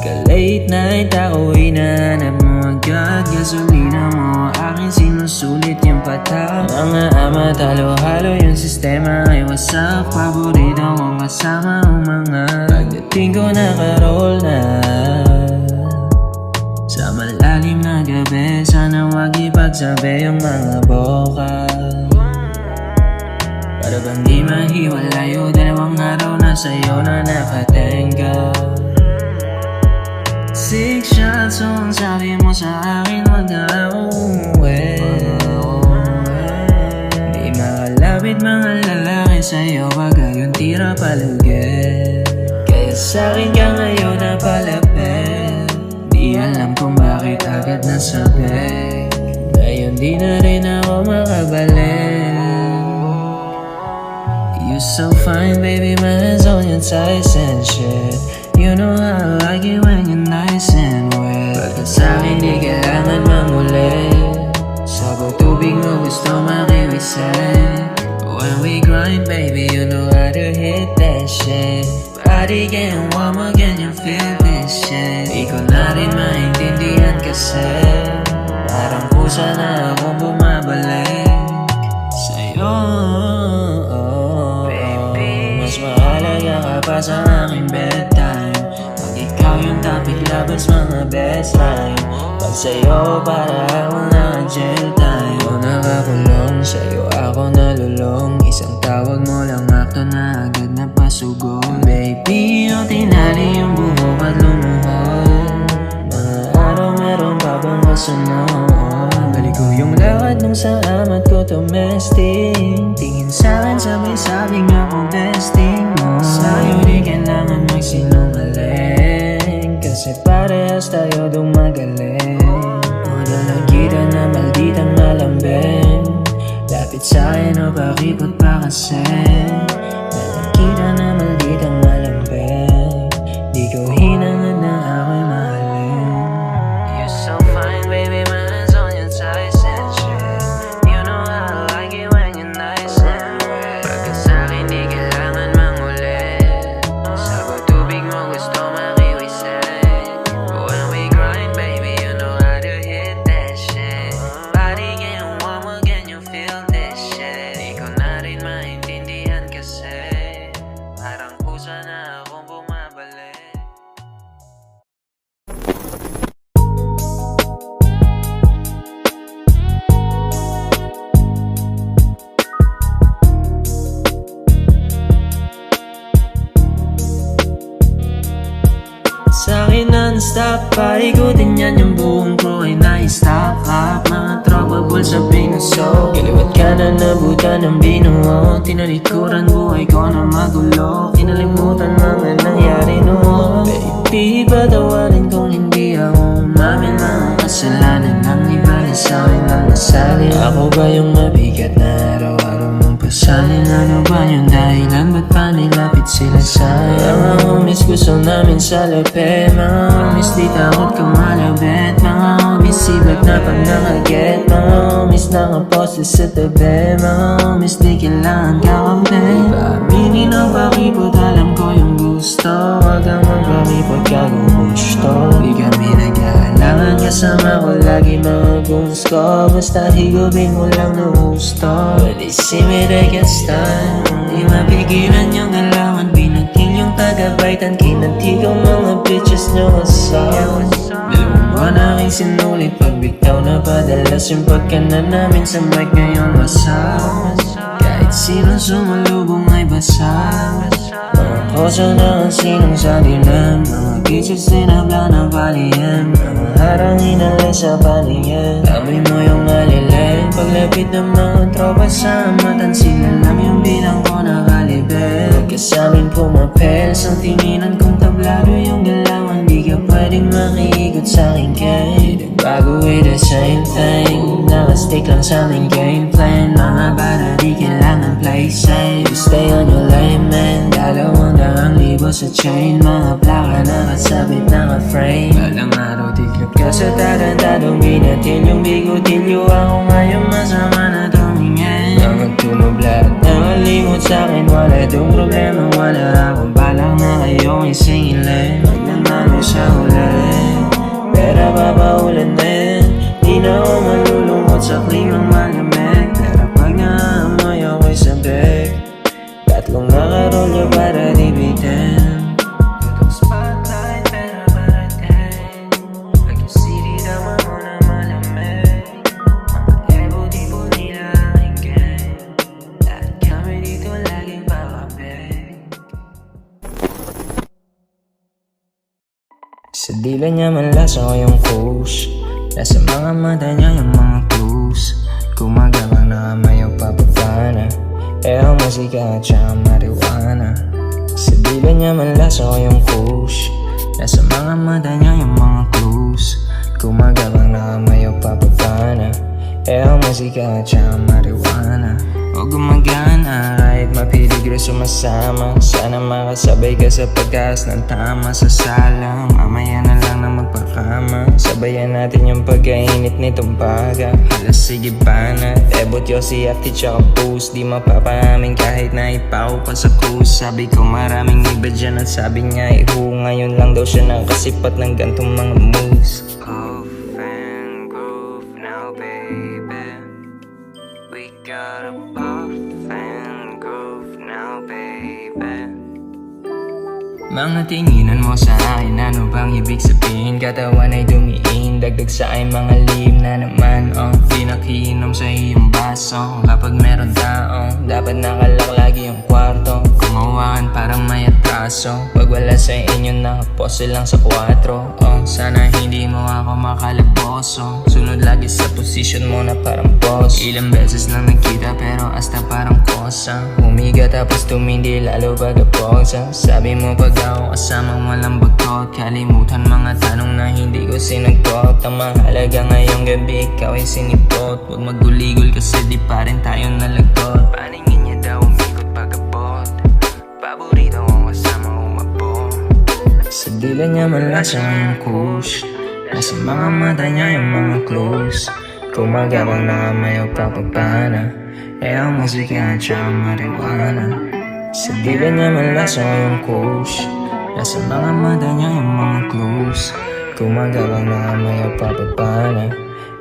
Pagka-late night ako hinahanap mo agad. Gasolina mo aking sinusulit yung patak. Mga ama talo-halo yung sistema ay wasak. Paborito kong kasama umangat. Pagdating ko naka-roll na sa malalim na gabi, sana wag ipagsabi yung mga boka. Para bang di mahiwalay o dalawang araw na sa'yo na nakatenga. 6 shots, so ang sabi mo sa akin wag na ako umuwi. Di makalapit mga lalaki sa'yo, wag yung tira palugit. Kaya sa'kin ka ngayon na palapit. Di alam kung bakit agad nasabi. Ngayon di na rin ako makabalik. You so fine, baby, my hands on your thighs and shit. You know how I like it when you're nice and wet. Pagka sa'kin di kailangan mangulit. Sabog tubig mo gusto makiwisit. When we grind, baby, you know how to hit that shit. Body getting warm again, you feel this shit. Di ko na rin maintindihan kasi parang kusa na akong bumabalik sa'yo. Mas mahalaga ka pa sa aking bedtime. Pag ikaw yung topic, labas mga best line. Pag sa'yo, para akong naka-jail time. O nakakulong, sa'yo ako nalulong. Isang tawag mo lang akto na agad na pasugod. Baby, o tinali yung buhok at lumuhod. Mga araw meron pa bang kasunod? Balik ko yung lakad nung sa amat ko domestic. Tingin sa'kin sabay-sabing ako besting mo. Sa'yo di kailangan magsinungaling, kasi parehas tayo dumagaling. O dalang kita na malditang malambing. Lapit sa'kin o pakipot pa kasi. Dalang kita na malditang malambing. Di ko hinangad na ako'y mahalin. You're so fine, baby, my hands on your thighs and shit. You know how I like it when you're nice and wet. Pagka sa'kin di kailangan mangulit. Sabog tubig mo gusto makiwisit. When we grind, baby, you know how to hit that shit. Body getting warm again, you feel this shit. Di ko na rin maintindihan kasi parang kusa na akong bumabalik. Sa'kin non-stop, paikutin yan yung buong ko ay na-stop up. Mga tropa bull sa pinuso, kaliwat ka na nabutan ng binuo. Tinalikuran buhay ko na magulo, kinalimutan mga nangyari noon. Baby, patawarin kung hindi ako umamin. Mga kasalanan ng iba na sa'kin lang nasali. Ako ba yung mabigat na araw-araw mong pasalin? Ano ba yung dahilan? Ba't pa nilapit sila sa'yo? Mga homies gusto namin sa lepe. Mga homies di takot kumalabit. Mga homies sibag na pag nakaget. Mga homies nakaposte sa tabi. Mga homies di kailangan kakampi. Paaminin ang pakipot, alam ko yung gusto. Huwag kang magkamipot kagong gusto. Di kami nagkakalangan, kasama ko lagi mga goons ko. Basta higupin mo lang na gusto. Pwede si me next time. Di mapigilan yung galawan, binatil yung tagabaytan. Kinantig ang mga bitches nyo assault. Dalawang buwan aking sinulit, pagbitaw na padalas yung pagkanan namin sa mic ngayon wasak. Kahit sino sumalubong ay basag. Mga koso na ang sinong sa dilim. Mga bitches sinabla ng palihim. Mga harang inalis sa paniyan. Amoy mo yung alilin. Paglapit ng mga tropa sa matan, sila lang yung bilang ko nakalibet. Pagkasamin pumapel, sa tinginan kong tablado yung galawan. Di ka pwedeng makiikot sa'king game. Bago with the same thing, nakastick lang sa aming game plan. Mga bata di kailangan play safe. You stay on your lane, man. 200,000 sa chain. Mga plaka nakasabit, naka-frame. Balang araw tiklop ka sa tarantadong binatil yung bigotilyo. Ako ngayon masama na tumingin. Nakagtulog lahat, nakalimot sa'kin. Wala itong problema, wala akong balang na kayong isingilin. Pag nanalo sa hula, Sa dila niya malasa ko yung kush, nasa mga mata niya yung mga clues. Gumagabang na kamayo papapana, ang musika at saka marijuana. Sa dila niya malasa ko yung kush, nasa mga mata niya yung mga clues. Gumagabang na kamayo papapana, ang musika at saka marijuana. O gumagana kahit mapiligro sumasama. Sana makasabay ka sa pagkaas ng tama sa sala. Mamaya na lang na magpakama, sabayan natin yung pagkainit nitong baga. Halas sige banat, ebot yosi afti tsaka boost. Di mapapaamin kahit na ipaw pa sa cruise. Sabi ko maraming iba dyan at sabi niya iho. Ngayon lang daw siya nakasipat ng gantong mga moves. Off and groove now baby, we got a puff and groove now baby. Mga tinginan mo sa akin, ano bang ibig sabihin? Katawan ay dumiin, dagdag sa aking mga lihim na naman. Di nakiinom sa iyong baso. Kapag meron taong dapat nakalak lagi yung kwarto, kumawakan parang may atraso. Pag wala sa inyo nakapose lang sa 4. Sana hindi mo ako makalaboso. Sunod lagi sa posisyon mo na parang boss. Ilang beses lang nagkita pero hasta parang kosa. Humiga tapos tumindi lalo pagkaposa. Sabi mo pag ako kasamang walang bagot, kalimutan mga tanong na hindi ko sinagot. Ang mahalaga ngayong gabi ikaw ay sinipot. Huwag maguligol kasi di pa rin tayo nalagot. Paningin niya daw umikot pagkabot, paborito kong kasama umabot. Sa dila niya malasa yung kush, nasa mga mata niya yung mga clues. Gumagabang na kamayo papapana, ang musika at saka marijuana. Sa dila niya malasa yung kush, nasa mga mata niya yung mga clues. Gumagabang na kamayo papapana,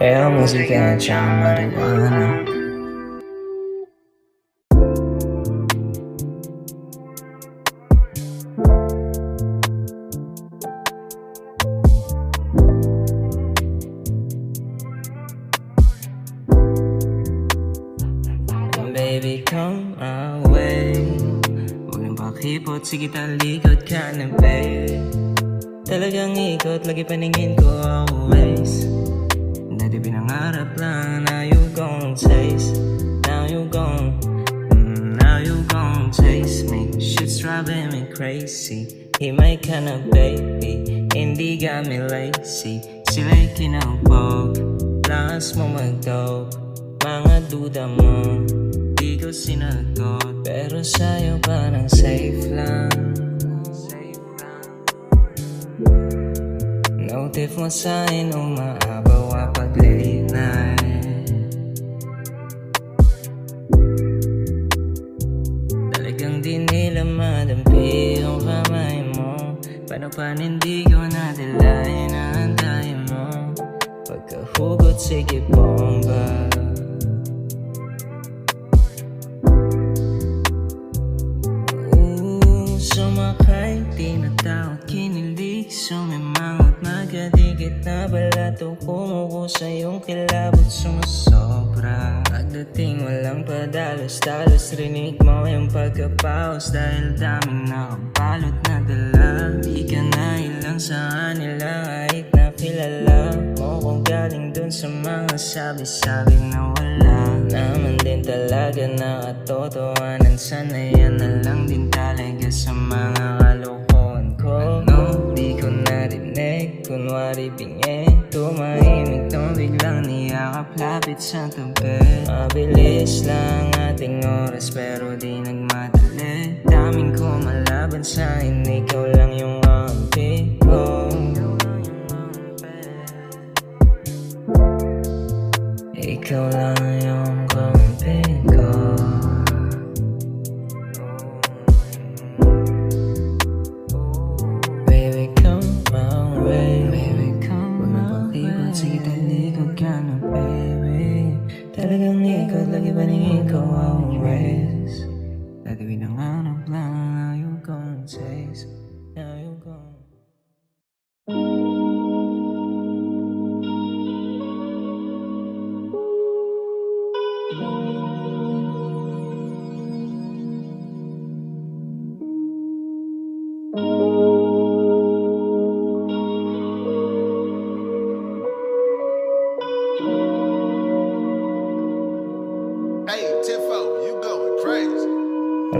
ang musika at saka marijuana. Baby, come my way. Huwag nang pakipot, sige talikod ka na, babe. Talagang ikot, lagi paningin ko always. Dati pinangarap lang, now you gon' taste. Now you gon' taste me. Shit's driving me crazy. He my kind of baby, hindi got me lazy. Sila'y kinabog, lakas mo mag-dope. Mga duda mo di ko sinagot, pero sa'yo parang safe lang. Notif mo sa'kin umaabaw pag late night. Talagang di nila madampi yung kamay mo. Paano pa hindi ko nadalay na antayin mo? Pagkahugot sige bomba. Sumakay, di natakot, kinilig, sumimangot, magkadikit na balato, kumuko sa iyong kilabot, sumusobra. Pagdating walang padalos-dalos, rinig mo yung pagkapaos, dahil daming nakabalot na dala. Di ka na ilang sa kanila, kahit na kilala mo kung galing dun sa mga sabi-sabi na wala naman din talaga nakatotohanan. Sana yan na lang din talaga sa mga kalokohan ko. Ano, di ko narinig, kunwari bingi, tumahimik nung biglang niyakap lapit sa tabi. Mabilis lang ating oras pero di nagmadali. Daming kumalaban sa'kin, ikaw lang yung kampi ko. Ikaw lang yung kampi ko. Baby, come my way. Baby, come my way. Sige, talikod ka na, baby. Talagang ikot, lagi paningin ko always. Dati pinangarap lang, now you gon' taste. Now you gon'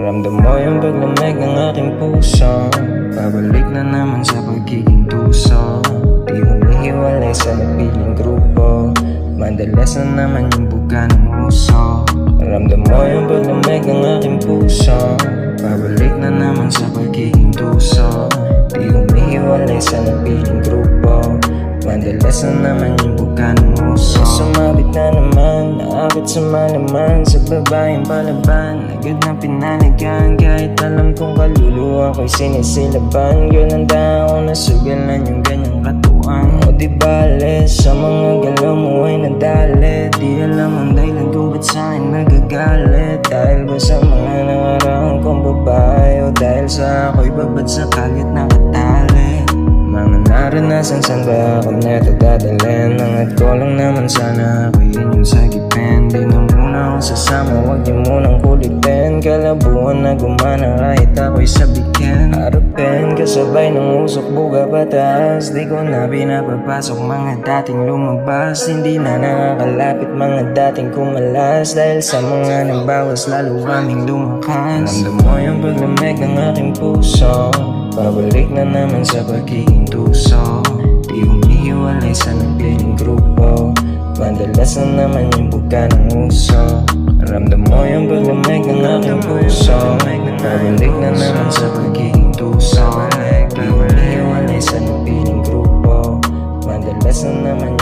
Ramdam mo yung paglamig ng aking puso. Pabalik na naman sa pagiging tuso. Di humihiwalay sa napiling grupo. Madalas na naman yung buka ng uso. Ramdam mo yung paglamig ng aking puso. Pabalik na naman sa pagiging tuso. Di humihiwalay sa napiling grupo. Madalas na naman yung buka ng uso. Sumabit na naman, naabot sa malaman. Sa babaeng palaban, agad na pinaligan. Kahit alam kong kaluluwa ko'y sinisilaban. Yolanda ako nasugalan yung ganyang katuan. O di bale, sa mga galaw mo ay nadali. Di alam ang dahilan kung ba't sa'kin nagagalit. Dahil ba sa mga nakaraan kong babae, o dahil sa ako'y babad sa kalit nakatali. Mga naranasan, saan ba ako neto dadalhin? Angat ko lang naman sana ako yun yung sagipin. Di na muna ako sasama, huwag niyo munang kulitin. Kalabuhan na gumana kahit ako'y sabikin. Harapin kasabay ng usok buga pataas. Di ko na pinapapasok mga dating lumabas. Hindi na nakakalapit mga dating kumalas. Dahil sa mga nabawas lalo kaming lumakas. Ramdam mo yung paglamig ng aking puso. Pabalik na naman sa pagiging tuso. Di humihiwalay sa napiling grupo. Madalas na naman yung buka ng uso. Ramdam mo yung paglamig ng aking puso. Pabalik na naman sa pagiging tuso. Di humihiwalay sa napiling grupo. Madalas na naman